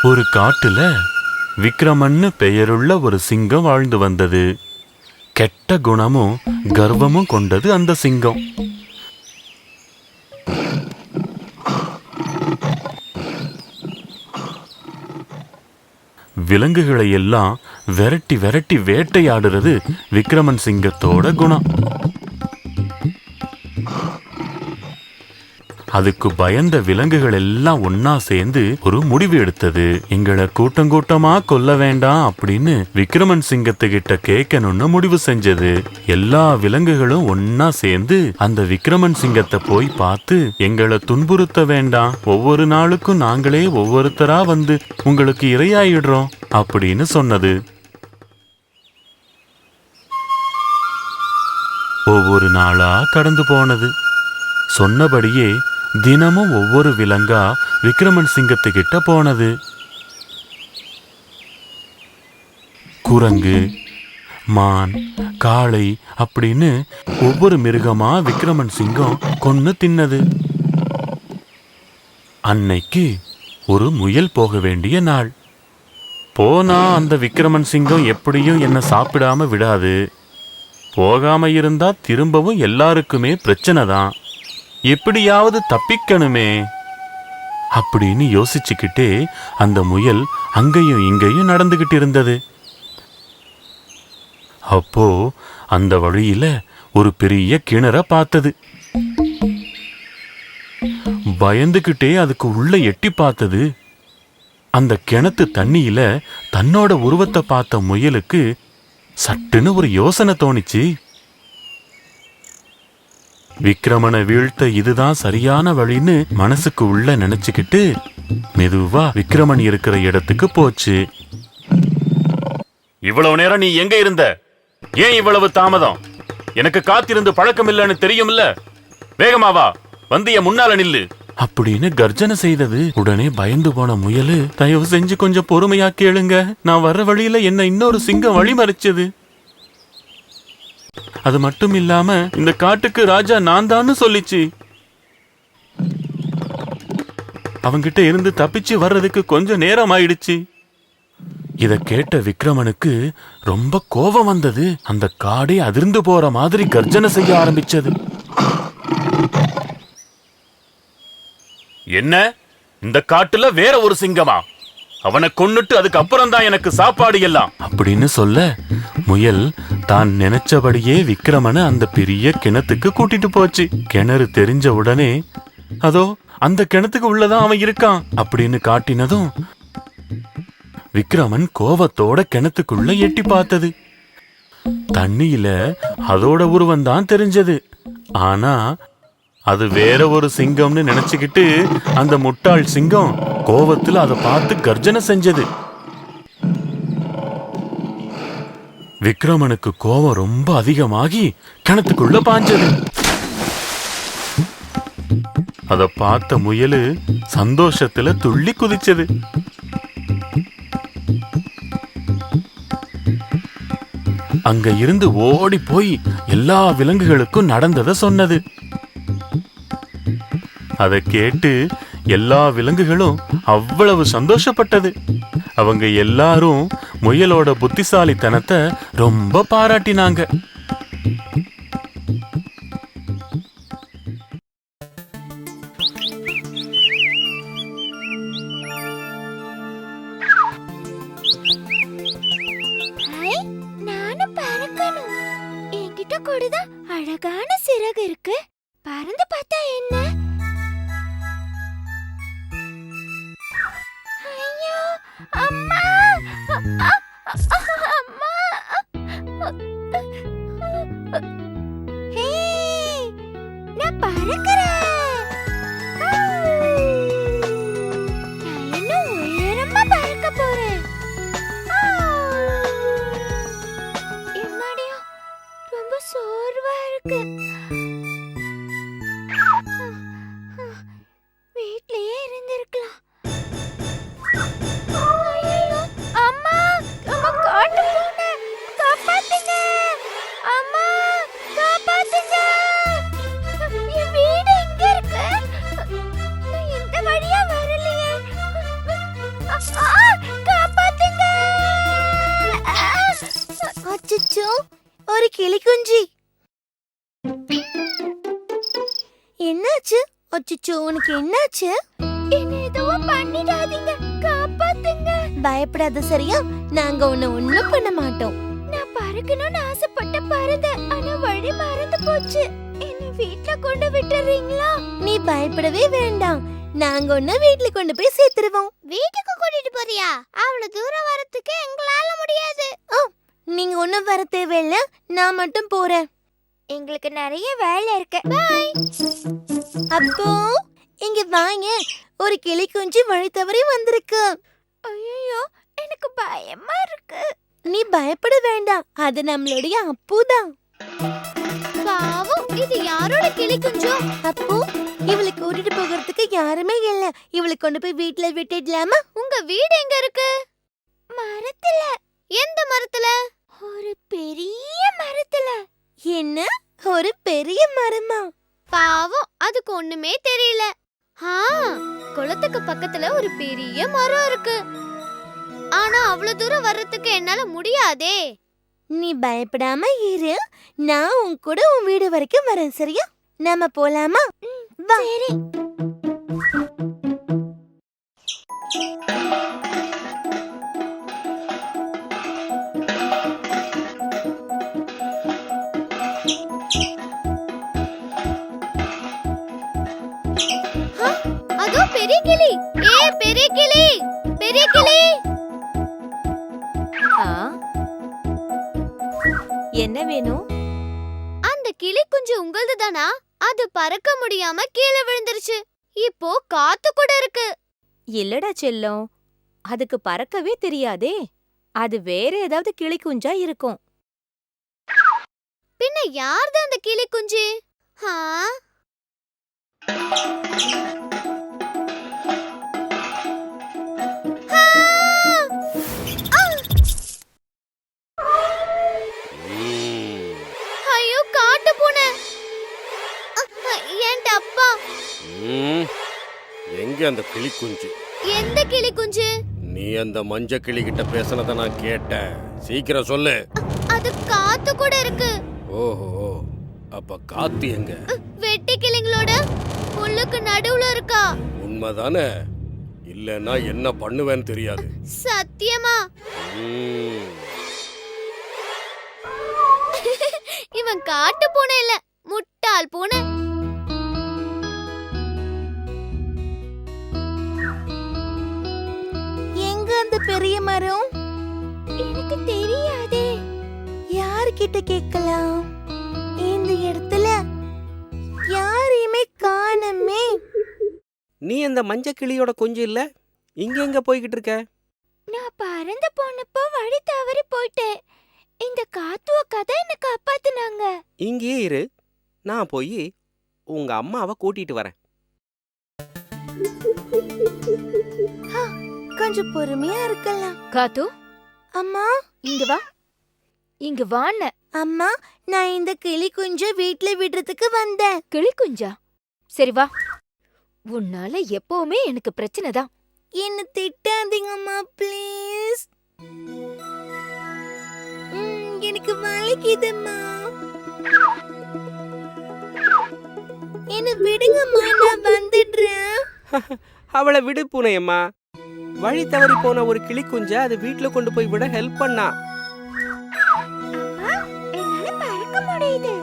ஒரு காட்டுல விக்ரமன்னு பெயருள்ள ஒரு சிங்கம் வாழ்ந்து வந்தது. கெட்ட குணமும் கர்வமும் கொண்டது அந்த சிங்கம். விலங்குகளை எல்லாம் விரட்டி விரட்டி வேட்டையாடுறது விக்ரமன் சிங்கத்தோட குணம். அதுக்கு பயந்த விலங்குகள் எல்லாம் ஒன்னா சேர்ந்து ஒரு முடிவு எடுத்தது. எங்களை கூட்டம் கூட்டமா கொல்ல வேண்டாம் அப்படின்னு விக்ரமன் சிங்கத்துக்கிட்ட கேட்கணும்னு முடிவு செஞ்சது. எல்லா விலங்குகளும் ஒன்னா சேர்ந்து அந்த விக்ரமன் சிங்கத்தை போய் பார்த்து, எங்களை துன்புறுத்த வேண்டாம், ஒவ்வொரு நாளுக்கும் நாங்களே ஒவ்வொருத்தரா வந்து உங்களுக்கு இரையாயிடுறோம் அப்படின்னு சொன்னது. ஒவ்வொரு நாளா கடந்து போனது. சொன்னபடியே தினமும் ஒவ்வொரு விலங்கா விக்ரமன் சிங்கத்துக்கிட்ட போனது. குரங்கு, மான், காளை அப்படின்னு ஒவ்வொரு மிருகமா விக்ரமன் சிங்கம் கொன்னு தின்னது. அன்னைக்கு ஒரு முயல் போக வேண்டிய நாள். போனா அந்த விக்ரமன் சிங்கம் எப்படியும் என்ன சாப்பிடாம விடாது. போகாம இருந்தா திரும்பவும் எல்லாருக்குமே பிரச்சனை தான். எப்படியாவது தப்பிக்கணுமே அப்படின்னு யோசிச்சுக்கிட்டே அந்த முயல் அங்கேயும் இங்கேயும் நடந்துகிட்டு இருந்தது. அப்போ அந்த வழியில ஒரு பெரிய கிணற பார்த்தது. பயந்துகிட்டே அதுக்கு உள்ள எட்டி பார்த்தது. அந்த கிணத்து தண்ணியில தன்னோட உருவத்தை பார்த்த முயலுக்கு சட்டுன்னு ஒரு யோசனை தோணிச்சு. விக்ரமனை வீழ்த்த இதுதான் சரியான வழின்னு மனசுக்கு உள்ள நினைச்சுக்கிட்டு மெதுவா விக்ரமன் இருக்கிற இடத்துக்கு போச்சு. இவ்வளவு நேரம் நீ எங்க இருந்த? ஏன் இவ்வளவு தாமதம்? எனக்கு காத்திருந்து பழக்கம் இல்லைன்னு தெரியும்ல. வேகமாவா வந்து என் முன்னால நில்லு அப்படின்னு கர்ஜனை செய்தது. உடனே பயந்து போன முயலு, தயவு செஞ்சு கொஞ்சம் பொறுமையா கேளுங்க, நான் வர்ற வழியில என்ன இன்னொரு சிங்கம் வழிமறிச்சது. அது மட்டும் இல்லாம இந்த காட்டுக்கு ராஜா நான் தான் சொல்லிச்சு. அவங்கிட்ட இருந்து தப்பிச்சு வர்றதுக்கு கொஞ்சம் நேரம் ஆயிடுச்சு. இத கேட்ட விக்ரமனுக்கு ரொம்ப கோபம் வந்தது. அந்த காடே அதிர்ந்து போற மாதிரி கர்ஜனை செய்ய ஆரம்பிச்சது. என்ன, இந்த காட்டுல வேற ஒரு சிங்கமா? அவனை கொன்னுட்டு அதுக்கு அப்புறம் தான் எனக்கு சாப்பாடு எல்லாம் அப்படின்னு சொல்ல, முயல் தான் நினைச்சபடியே விக்ரமனை அந்த பெரிய கிணத்துக்கு கூட்டிட்டு போச்சு. கிணறு தெரிஞ்ச உடனே அதோ அந்த கிணத்துக்கு உள்ளதான் அவன் இருக்கான் அப்படின்னு காட்டினதும் விக்ரமன் கோபத்தோட கிணத்துக்குள்ள எட்டி பார்த்தது. தண்ணியில அதோட உருவம் தான் தெரிஞ்சது. ஆனா அது வேற ஒரு சிங்கம்னு நினைச்சுக்கிட்டு அந்த முட்டாள் சிங்கம் கோபத்துல அதை பார்த்து கர்ஜனை செஞ்சது. விக்ரமனுக்கு கோபம் ரொம்ப அதிகமாகி கிணத்துக்குள்ள பாஞ்சது. அத பார்த்த முயலு சந்தோஷத்துல துள்ளி குதிச்சது. அங்க இருந்து ஓடி போய் எல்லா விலங்குகளுக்கும் நடந்ததை சொன்னது. அதை கேட்டு எல்லா விலங்குகளும் அவ்வளவு சந்தோஷப்பட்டது. அவங்க எல்லாரும் முயலோட புத்திசாலித்தனத்தை ரொம்ப பாராட்டினாங்க. நானும் பறக்கணும். என்கிட்ட கூடதான் அழகான சிறகு இருக்கு. பறந்து பார்த்தா என்ன? அம்மா, அம்மா, ஹே, நான் பறக்கிறேன். நான் இன்னும் உயரமா பறக்க போறேன். எம்மாடியோ, ரொம்ப சோர்வா இருக்கு. வீட்லயே இருந்திருக்கலாம். வீடு எங்க இருக்கு? இந்த வழியா வரலையே. கிளி குஞ்சி. என்னாச்சு? அச்சச்சோ, உனக்கு என்னாச்சு? என்ன எதுவும் பண்ணிடாதீங்க, காப்பாத்துங்க. பயப்படாத சரியா? நாங்க உன்னை ஒண்ணும் பண்ண மாட்டோம். நான் பறக்கணும்னு ஆசைப்பட்ட பறந்தேன், ஆனா வழி மறந்து போச்சு. என்ன வீட்ல கொண்டு விட்டுறீங்களா? நீ பயப்படவே வேண்டாம், நாங்க உன்னை வீட்ல கொண்டு போய் சேர்த்துருவோம். வீட்டுக்கு கூட்டிட்டு போறியா? அவ்வளவு தூரம் வரதுக்கு எங்களால முடியாது. நீங்க ஒண்ணும் வர தேவையில்ல, நான் மட்டும் போறேன். எங்களுக்கு நிறைய வேலை இருக்கு. பை. அப்போ இங்க வாங்க, ஒரு கிளி குஞ்சு வழி தவறி வந்திருக்கு. ஐயோ, எனக்கு பயமா இருக்கு. நீ பயப்பட வேண்டாம், அது நம்மளுடைய அப்புதான். பாவம், இது யாரோட கிளி குஞ்சோ? அப்போ இவளை கூட்டிட்டு போகிறதுக்கு யாருமே இல்ல. இவளை கொண்டு போய் வீட்ல விட்டுடலாமா? உங்க வீடு எங்க இருக்கு? மரத்துல. எந்த மரத்துல? ஒரு பெரிய மரத்துல. என்ன, ஒரு பெரிய மரமா? பாவம், அதுக்கு ஒண்ணுமே தெரியல. குளத்துக்கு பக்கத்துல ஒரு பெரிய மரம் இருக்கு. ஆனா அவ்வளவு தூரம் வர்றதுக்கு என்னால முடியாதே. நீ பயப்படாம இரு, நான் உன் கூட உன் வீடு வரைக்கும் வரேன், சரியா? நாம போலாமா? வா. சரி. அதோ பெரிய கிளி. பெரிய கிளி, பெரிய கிளி. என்ன வேணும்? அந்த கிளி குஞ்சு உங்களதுதானா? அது பறக்க முடியாம கீழே விழுந்துருச்சு. இப்போ காத்து கூட இருக்கு. இல்லடா செல்லம், அதுக்கு பறக்கவே தெரியாதே. அது வேற ஏதாவது கிளி குஞ்சா இருக்கும். பின்ன யார்தான் அந்த கிளி குஞ்சு? ஐயோ, காட்டு பூனை. ஏன்டா அப்பா? எங்க அந்த கிளி குஞ்சு? எந்த கிளி குஞ்சு? நீ அந்த மஞ்ச கிளி கிட்ட பேசனத நான் கேட்டேன். சீக்கிரம் சொல்லு. அது காத்து கூட இருக்கு. ஓஹோ, அப்ப காத்து எங்க? வெட்டி கிளிங்களோட புல்லுக்கு நடுவுல இருக்கா. உண்மைதானே? இல்லன்னா என்ன பண்ணுவேன்னு தெரியாது. சத்தியமா? இவன் காட்டு பூனை இல்ல, முட்டாள் பூனை. எங்க அந்த பெரிய மரம்? எனக்கு தெரியாதே. யார்கிட்ட கேட்கலாம்? இந்த இடத்துல யாரையுமே காணமே. நீ அந்த மஞ்ச கிளியோட கொஞ்சம் இல்ல, இங்க எங்க போய்கிட்டு இருக்க? நான் பறந்து போனப்போ வழி தவறி போயிட்டேன். இந்த காத்துவ கதை என்ன காப்பாத்துனாங்க. இங்கேயே இரு, நான் போய் உங்க அம்மாவை கூட்டிட்டு வரேன். கொஞ்சம் பொறுமையா இருக்கலாம். காத்து, அம்மா, இங்க வா. இங்க வாண்ண. அம்மா, நான் இந்த கிளி குஞ்ச வீட்ல விடுறதுக்கு வந்தேன். கிளி குஞ்சா? சரி வா. உன்னால எப்பவுமே எனக்கு பிரச்சனை தான். என்ன திட்டாதீங்கம்மா, ப்ளீஸ். எனக்கு வலிக்குதும்மா. என்ன விடுங்கம்மா, நான் வந்துடுறேன். அவளை விடு பூனையம்மா. வழி தவறி போன ஒரு கிளி குஞ்ச அது வீட்டுல கொண்டு போய் விட ஹெல்ப் பண்ணா. என்னால பறக்க முடியுது.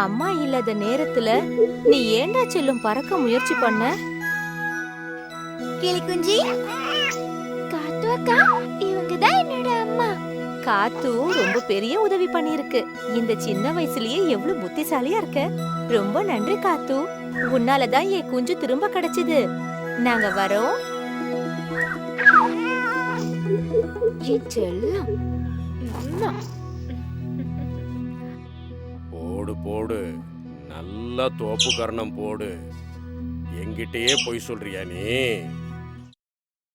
அம்மா இல்லாத நேரத்துல நீ ஏண்டா செல்லும் பறக்க முயற்சி பண்ண? கிளி குஞ்சி, காத்து அக்கா, இவங்கதான் என்னோட அம்மா. காத்து ரொம்ப பெரிய உதவி பண்ணிருக்கு. இந்த சின்ன வயசுலயே எவ்வளவு புத்திசாலியா இருக்க. ரொம்ப நன்றி காத்து. உன்னாலதான் என் குஞ்சு திரும்ப கிடைச்சது. நாங்க வரோம். என் செல்லம். போடு போடு, நல்லா தோப்பு கரணம் போடு. என்கிட்டயே பொய் சொல்றியா நீ?